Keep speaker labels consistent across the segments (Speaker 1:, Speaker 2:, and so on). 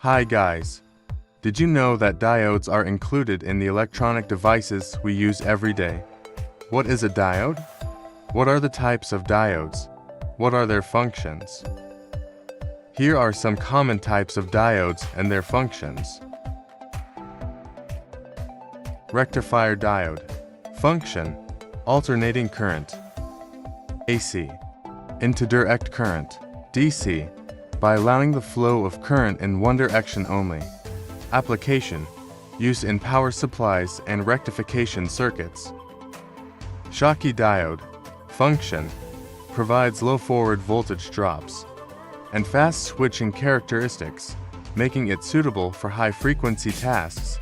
Speaker 1: Hi guys! Did you know that diodes are included in the electronic devices we use every day? What is a diode? What are the types of diodes? What are their functions? Here are some common types of diodes and their functions. Rectifier diode. Function: alternating current. AC. Into direct current. DC. By allowing the flow of current in one direction only. Application: used in power supplies and rectification circuits. Schottky diode. Function: provides low forward voltage drops and fast switching characteristics, making it suitable for high-frequency tasks.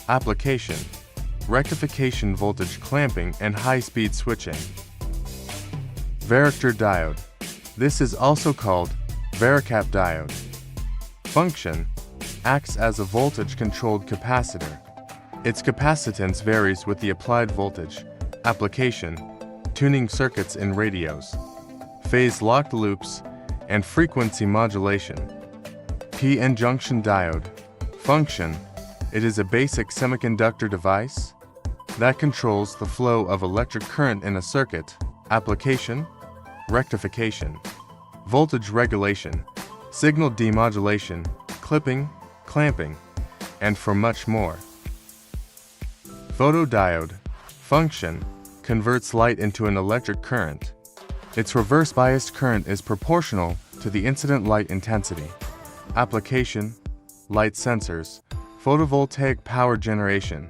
Speaker 1: Application: rectification voltage clamping and high-speed switching. Varactor diode. This is also called varicap diode. Function: acts as a voltage-controlled capacitor. Its capacitance varies with the applied voltage. Application: tuning circuits in radios, phase-locked loops, and frequency modulation. P-N junction diode. Function: it is a basic semiconductor device that controls the flow of electric current in a circuit. Application: rectification, voltage regulation, signal demodulation, clipping, clamping, and for much more. Photodiode. Function: converts light into an electric current. Its reverse biased current is proportional to the incident light intensity. Application: light sensors, photovoltaic power generation,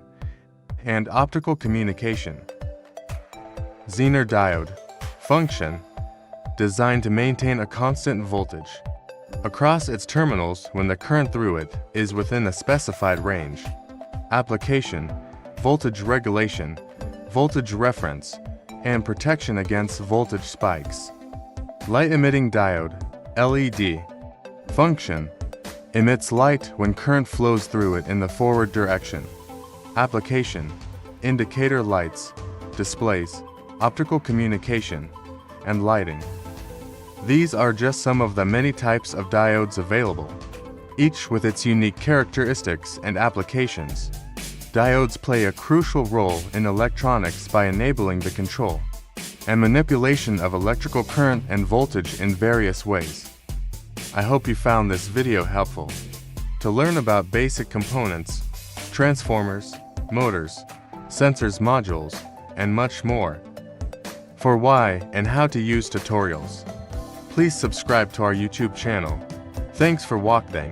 Speaker 1: and optical communication. Zener diode. Function: designed to maintain a constant voltage across its terminals when the current through it is within a specified range. Application: voltage regulation, voltage reference, and protection against voltage spikes. Light-emitting diode, LED. Function: emits light when current flows through it in the forward direction. Application: indicator lights, displays, optical communication, and lighting. These are just some of the many types of diodes available, each with its unique characteristics and applications. Diodes play a crucial role in electronics by enabling the control and manipulation of electrical current and voltage in various ways. I hope you found this video helpful. To learn about basic components, transformers, motors, sensors modules, and much more, for why and how to use tutorials, please subscribe to our YouTube channel. Thanks for watching.